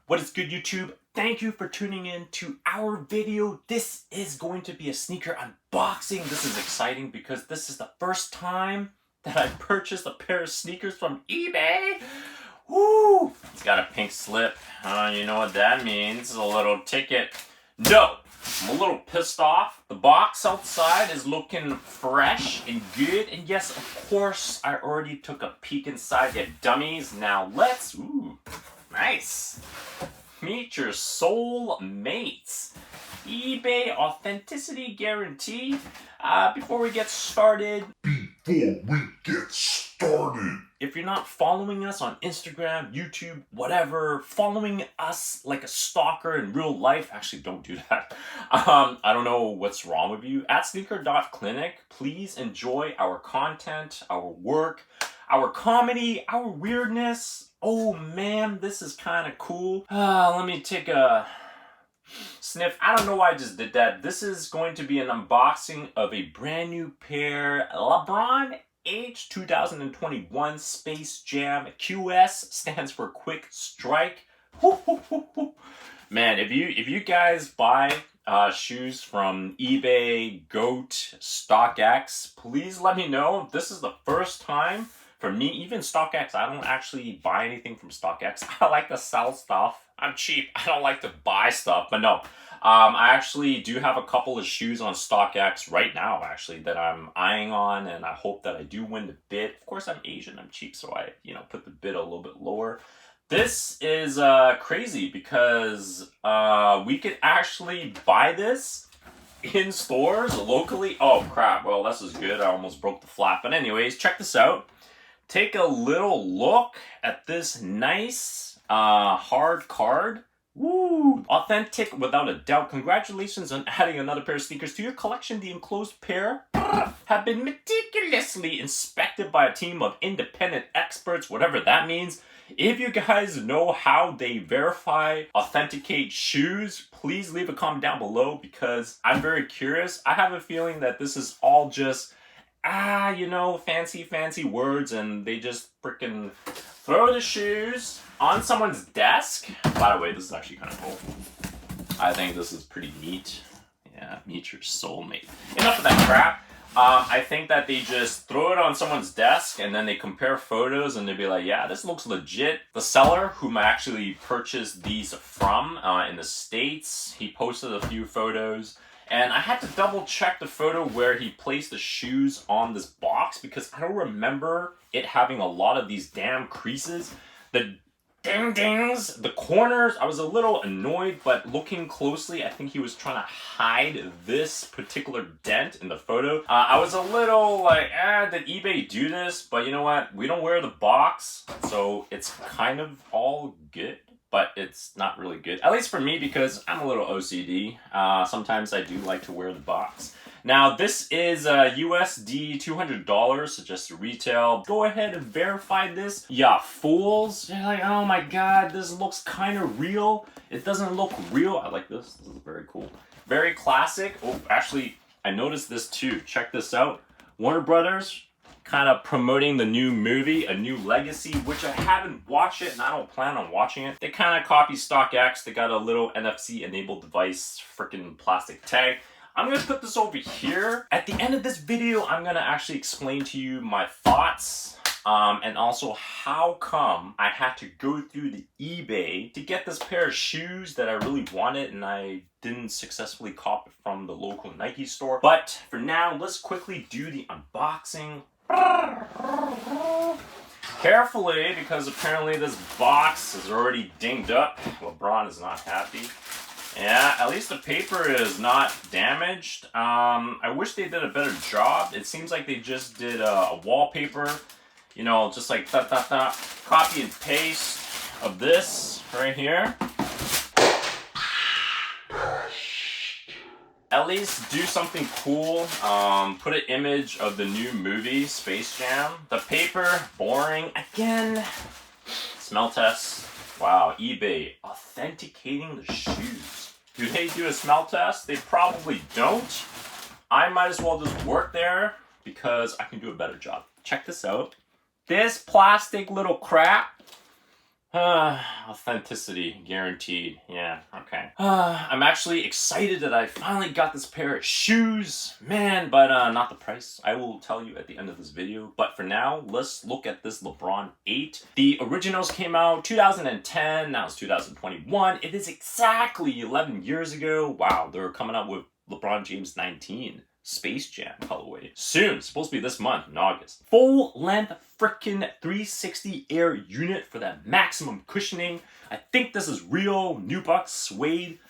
What is good, YouTube? Thank you for tuning in to our video. This is going to be a sneaker unboxing. This is exciting because this is the first time that I purchased a pair of sneakers from eBay. Woo! It's got a pink slip. You know what that means. A little ticket. No! I'm a little pissed off. The box outside is looking fresh and good. And yes, of course, I already took a peek inside. You dummies. Now let's... Ooh, nice. Meet your soul mates. eBay authenticity guarantee. Before we get started, if you're not following us on Instagram, YouTube, whatever, following us like a stalker in real life, actually don't do that. I don't know what's wrong with you. At sneaker.clinic, please enjoy our content, our work, our comedy, our weirdness. Oh man, this is kind of cool. Let me take a sniff. I don't know why I just did that. This is going to be an unboxing of a brand new pair LeBron H 2021 Space Jam QS. Stands for Quick Strike. Man, if you guys buy shoes from eBay, GOAT, StockX, please let me know. This is the first time for me, even StockX. I don't actually buy anything from StockX. I like to sell stuff. I'm cheap. I don't like to buy stuff, but no. I actually do have a couple of shoes on StockX right now, actually, that I'm eyeing on, and I hope that I do win the bid. Of course, I'm Asian, I'm cheap, so I, put the bid a little bit lower. This is crazy because we could actually buy this in stores locally. Oh, crap. Well, this is good. I almost broke the flap. But anyways, check this out. Take a little look at this nice hard card. Woo! Authentic without a doubt. Congratulations on adding another pair of sneakers to your collection. The enclosed pair have been meticulously inspected by a team of independent experts, whatever that means. If you guys know how they verify, authenticate shoes, please leave a comment down below because I'm very curious. I have a feeling that this is all just fancy words, and they just freaking throw the shoes on someone's desk. By the way, this is actually kind of cool. I think this is pretty neat. Yeah, meet your soulmate. Enough of that crap. I think that they just throw it on someone's desk and then they compare photos and they'd be like, yeah, this looks legit. The seller whom I actually purchased these from in the States, he posted a few photos. And I had to double check the photo where he placed the shoes on this box because I don't remember it having a lot of these damn creases. The dings, the corners, I was a little annoyed, but looking closely, I think he was trying to hide this particular dent in the photo. I was a little like, did eBay do this? But you know what? We don't wear the box, so it's kind of all good. But it's not really good, at least for me, because I'm a little OCD. Sometimes I do like to wear the box. Now, this is USD $200, so just retail. Go ahead and verify this. Yeah, fools. You're like, oh my god, this looks kind of real. It doesn't look real. I like this. This is very cool. Very classic. Oh, actually, I noticed this too. Check this out. Warner Brothers kind of promoting the new movie, A New Legacy, which I haven't watched it and I don't plan on watching it. They kind of copy StockX. They got a little NFC enabled device, freaking plastic tag. I'm going to put this over here. At the end of this video, I'm going to actually explain to you my thoughts and also how come I had to go through the eBay to get this pair of shoes that I really wanted and I didn't successfully cop it from the local Nike store. But for now, let's quickly do the unboxing. Carefully, because apparently this box is already dinged up. LeBron is not happy. Yeah, at least the paper is not damaged. I wish they did a better job. It seems like they just did a wallpaper, just like copy and paste of this right here. At least do something cool. Put an image of the new movie, Space Jam. The paper, boring. Again, smell test. Wow, eBay, authenticating the shoes. Do they do a smell test? They probably don't. I might as well just work there because I can do a better job. Check this out. This plastic little crap Authenticity guaranteed. Yeah, okay. I'm actually excited that I finally got this pair of shoes, man, but not the price. I will tell you at the end of this video. But for now, let's look at this LeBron 8. The originals came out 2010, now it's 2021. It is exactly 11 years ago. Wow, they're coming out with LeBron James 19. Space Jam colorway. Soon, supposed to be this month in August. Full length frickin' 360 Air unit for that maximum cushioning. I think this is real nubuck suede.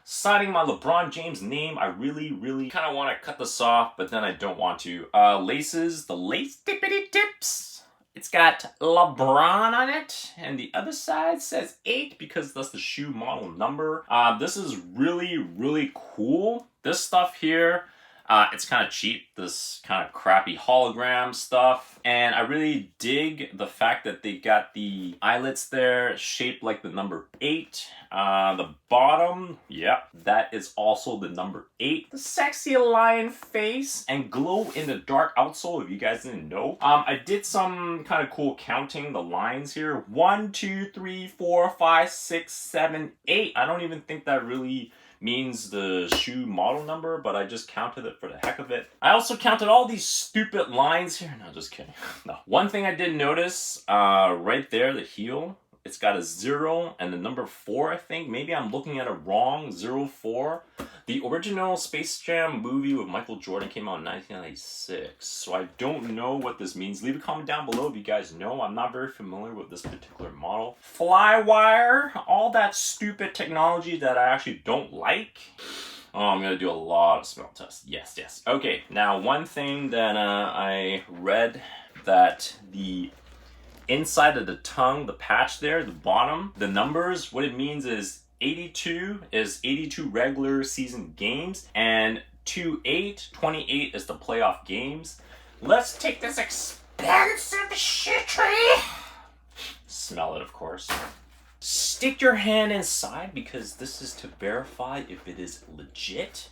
Signing my LeBron James name. I really kind of want to cut this off, but then I don't want to. Laces, the lace tippity tips. It's got LeBron on it, and the other side says 8 because that's the shoe model number. This is really cool. This stuff here, it's kind of cheap, this kind of crappy hologram stuff. And I really dig the fact that they got the eyelets there shaped like the number 8. The bottom, yeah, that is also the number 8. The sexy lion face and glow in the dark outsole, if you guys didn't know. I did some kind of cool counting the lines here. 1, 2, 3, 4, 5, 6, 7, 8. I don't even think that really means the shoe model number, but I just counted it for the heck of it. I also counted all these stupid lines here. No, just kidding. No. One thing I did notice, right there, the heel, it's got a 0 and the number 4, I think. Maybe I'm looking at it wrong, 04. The original Space Jam movie with Michael Jordan came out in 1996, so I don't know what this means. Leave a comment down below if you guys know. I'm not very familiar with this particular model. Flywire, all that stupid technology that I actually don't like. Oh, I'm gonna do a lot of smell tests. Yes. Okay, now one thing that I read that the inside of the tongue, the patch there, the bottom, the numbers, what it means is 82 is 82 regular season games, and 28 is the playoff games. Let's take this expensive shit tree. Smell it, of course. Stick your hand inside because this is to verify if it is legit.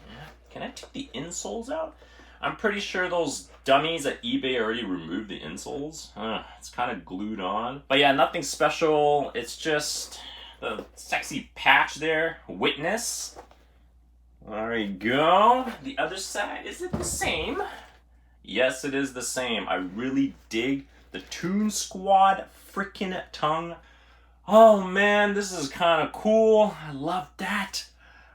Yeah. Can I take the insoles out? I'm pretty sure those dummies at eBay already removed the insoles. It's kind of glued on. But yeah, nothing special. It's just the sexy patch there. Witness. There you go. The other side, is it the same? Yes, it is the same. I really dig the Toon Squad freaking tongue. Oh man, this is kind of cool. I love that.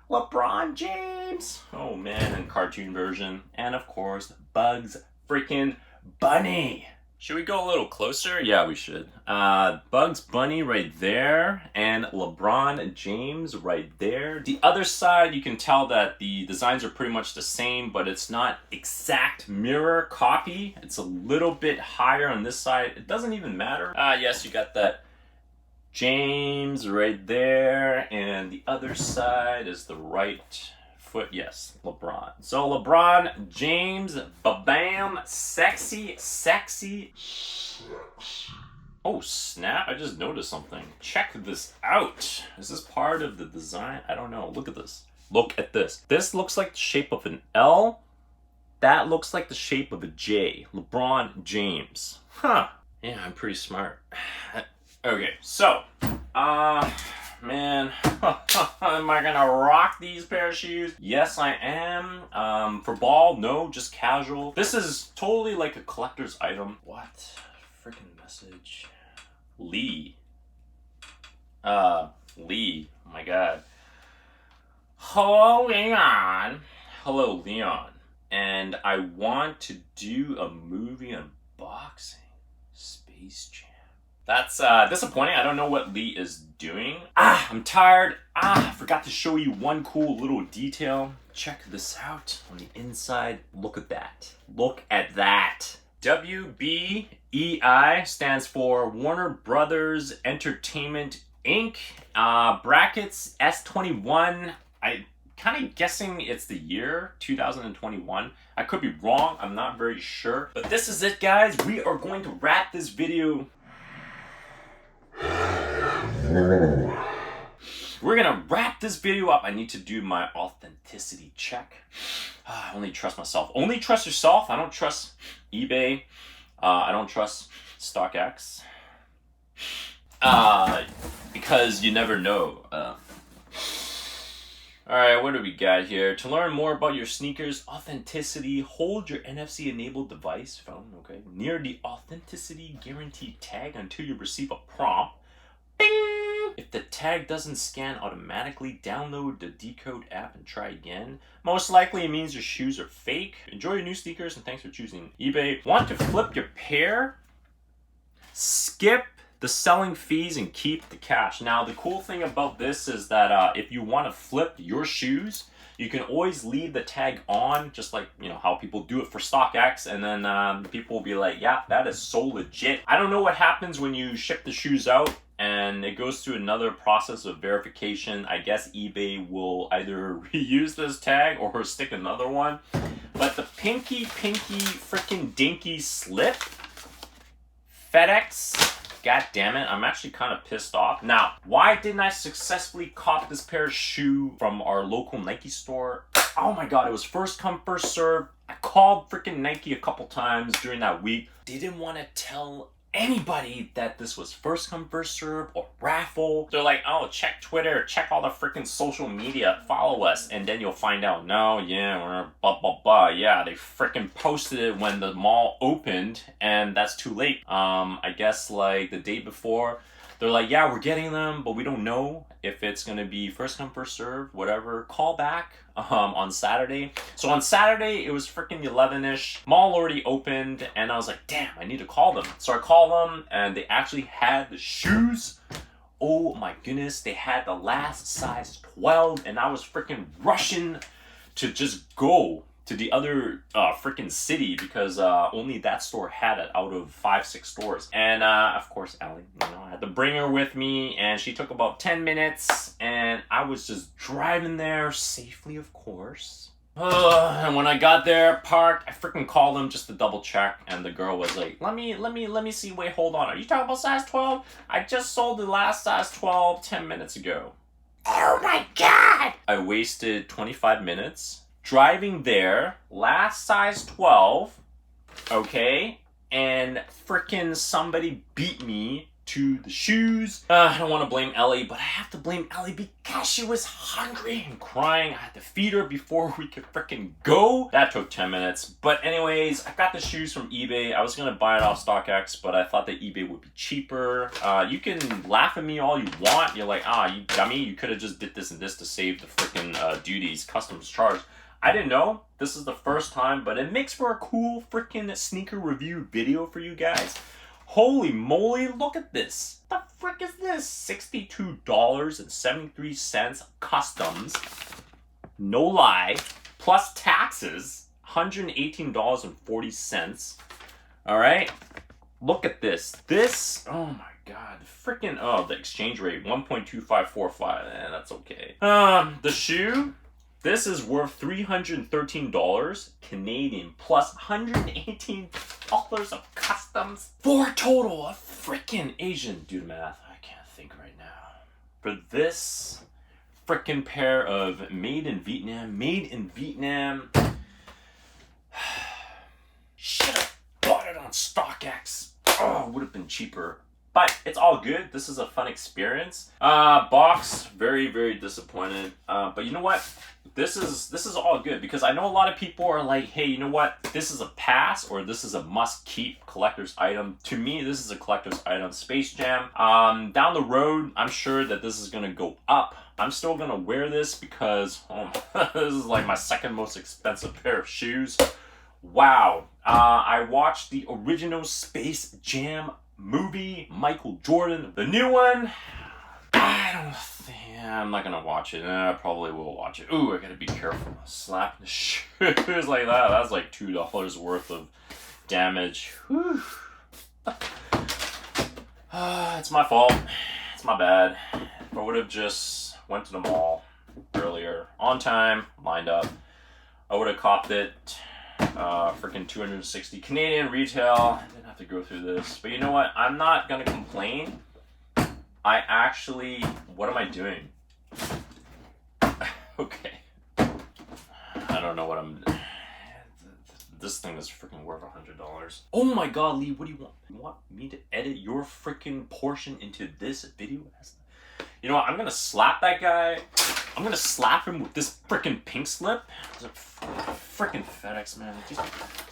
LeBron James. Oh man, and cartoon version. And of course, Bugs freaking Bunny. Should we go a little closer? Yeah, we should. Bugs Bunny right there, and LeBron James right there. The other side, you can tell that the designs are pretty much the same, but it's not exact mirror copy. It's a little bit higher on this side. It doesn't even matter. Yes, you got that James right there, and the other side is the right foot. Yes, LeBron. So LeBron James, ba-bam, sexy. Oh snap, I just noticed something. Check this out. Is this part of the design? I don't know. Look at this. Look at this. This looks like the shape of an L. That looks like the shape of a J. LeBron James. Huh. Yeah, I'm pretty smart. Okay, so, man, am I gonna rock these pair of shoes? Yes, I am. For ball, no, just casual. This is totally like a collector's item. What? Freaking message. Lee. Lee. Oh my god. Hello, Leon. Hello, Leon. And I want to do a movie unboxing. Space Jam. That's disappointing. I don't know what Lee is doing. I'm tired. I forgot to show you one cool little detail. Check this out on the inside. Look at that. Look at that. WBEI stands for Warner Brothers Entertainment Inc. Brackets S21. I kind of guessing it's the year 2021. I could be wrong. I'm not very sure. But this is it, guys. We are going to wrap this video. We're gonna wrap this video up. I need to do my authenticity check. I only trust myself. Only trust yourself. I don't trust eBay. I don't trust StockX. Because you never know. Alright, what do we got here? To learn more about your sneakers authenticity, hold your NFC enabled device phone, okay, near the authenticity guarantee tag until you receive a prompt. Bing! If the tag doesn't scan automatically, download the Decode app and try again. Most likely it means your shoes are fake. Enjoy your new sneakers and thanks for choosing eBay. Want to flip your pair? Skip the selling fees and keep the cash. Now, the cool thing about this is that if you want to flip your shoes, you can always leave the tag on, just like, you know, how people do it for StockX, and then people will be like, yeah, that is so legit. I don't know what happens when you ship the shoes out and it goes through another process of verification. I guess eBay will either reuse this tag or stick another one. But the pinky freaking dinky slip, FedEx, god damn it, I'm actually kind of pissed off. Now, why didn't I successfully cop this pair of shoe from our local Nike store? Oh my god, it was first come, first serve. I called freaking Nike a couple times during that week. They didn't want to tell anybody that this was first come, first serve or raffle. They're like, oh, check Twitter, check all the freaking social media, follow us, and then you'll find out, no, yeah, we're blah, blah, blah. Yeah, they freaking posted it when the mall opened, and that's too late. I guess like the day before, they're like, yeah, we're getting them, but we don't know if it's gonna be first come, first serve, whatever. Call back on Saturday. So on Saturday, it was freaking 11-ish. Mall already opened, and I was like, damn, I need to call them. So I called them, and they actually had the shoes. Oh my goodness, they had the last size 12, and I was freaking rushing to just go to the other freaking city because only that store had it out of 5-6 stores. And of course, Allie, you know, I had to bring her with me, and she took about 10 minutes, and I was just driving there safely, of course. And when I got there, parked, I freaking called them just to double check, and the girl was like, let me see, wait, hold on, are you talking about size 12? I just sold the last size 12 10 minutes ago. Oh my god! I wasted 25 minutes driving there, last size 12, okay, and frickin' somebody beat me to the shoes. I don't want to blame Ellie, but I have to blame Ellie because she was hungry and crying. I had to feed her before we could frickin' go. That took 10 minutes. But anyways, I got the shoes from eBay. I was going to buy it off StockX, but I thought that eBay would be cheaper. You can laugh at me all you want. You're like, you dummy, you could have just did this and this to save the frickin' duties, customs charge. I didn't know. This is the first time, but it makes for a cool freaking sneaker review video for you guys. Holy moly, look at this. What the frick is this? $62.73 customs. No lie. Plus taxes. $118.40. Alright. Look at this. This, oh my god. Freaking, the exchange rate. 1.2545. That's okay. The shoe. This is worth $313 Canadian plus $118 of customs for a total of freaking Asian. Do the math. I can't think right now. For this freaking pair of made in Vietnam. Should have bought it on StockX. Oh, it would have been cheaper. But it's all good. This is a fun experience. Box, very, very disappointed. But you know what? This is all good because I know a lot of people are like, hey, you know what? This is a pass or this is a must-keep collector's item. To me, this is a collector's item. Space Jam. Down the road, I'm sure that this is going to go up. I'm still going to wear this because this is like my second most expensive pair of shoes. Wow. I watched the original Space Jam movie, Michael Jordan. The new one, I'm not gonna watch it. I probably will watch it. Ooh, I gotta be careful. Slapping the shoes like that. That's like $2 worth of damage. Whew. It's my fault. It's my bad. If I would have just went to the mall earlier, on time, lined up, I would have copped it. Freaking 260 Canadian retail. I didn't have to go through this. But you know what? I'm not gonna complain. What am I doing? Okay. I don't know what I'm... This thing is freaking worth $100. Oh my god, Lee, what do you want? You want me to edit your freaking portion into this video? You know what? I'm gonna slap that guy. I'm gonna slap him with this freaking pink slip. Freaking FedEx, man.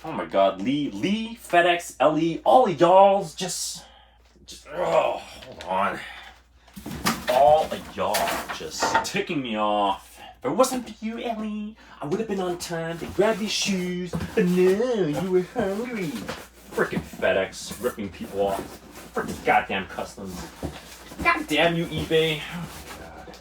Oh my god, Lee, FedEx, LE, all of y'all's just, oh, hold on. All of y'all just ticking me off. If it wasn't for you, Ellie, I would have been on time to grab these shoes, but no, you were hungry. Frickin' FedEx, ripping people off. Frickin' goddamn customs. Goddamn you, eBay. Oh my god.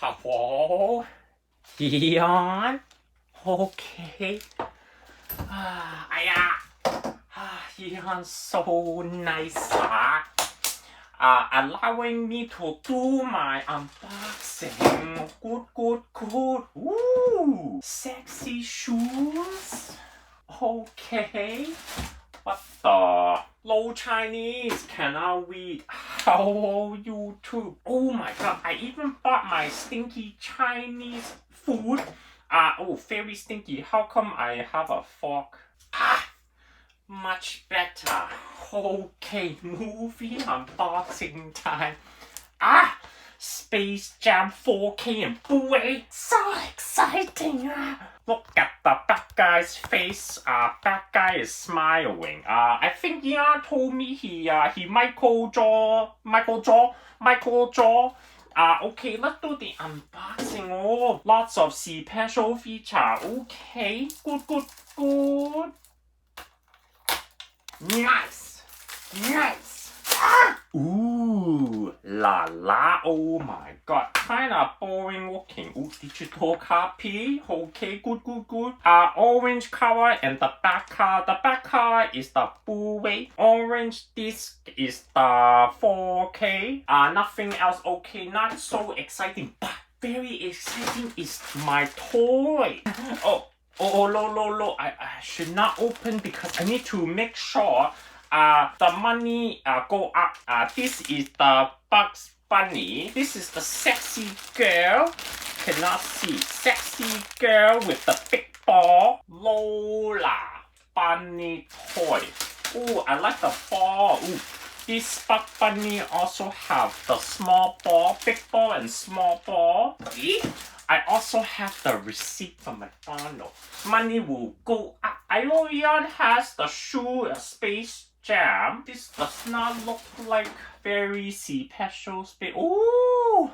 Hello? Dion? Okay. Dion, so nice. Allowing me to do my unboxing. Good. Ooh, sexy shoes. Okay. What the? Low Chinese, cannot read. Hello, YouTube. Oh my god, I even bought my stinky Chinese food. Oh, very stinky. How come I have a fork? Much better. Okay, movie unboxing time. Space Jam 4K and blu-ray. So exciting. Look at the bad guy's face. Bad guy is smiling. I think Ian told me he Michael Jaw. Okay, let's do the unboxing. Oh, lots of special feature. Okay, good. Nice. Ooh, oh my god, kinda boring looking. Ooh, digital copy. Okay, good. Orange cover and the back cover. The back cover is the blu-ray. Orange disc is the 4K. Nothing else. Okay, not so exciting, but very exciting is my toy. No. I should not open because I need to make sure the money go up. This is the Bugs Bunny. This is the sexy girl. Cannot see. Sexy girl with the big ball. Lola Bunny toy. Ooh, I like the ball. Ooh. This Bugs Bunny also have the small ball, big ball, and small ball. I also have the receipt from McDonald's. Money will go up. I know Ian has the shoe Space Jam. This does not look like very special space. Ooh!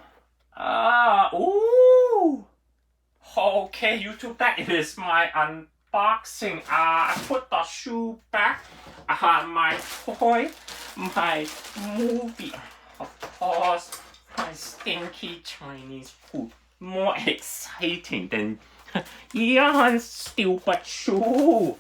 Okay, YouTube, that is my unboxing. I put the shoe back. My toy, my movie. Of course, my stinky Chinese food. More exciting than Ian's stupid shoe.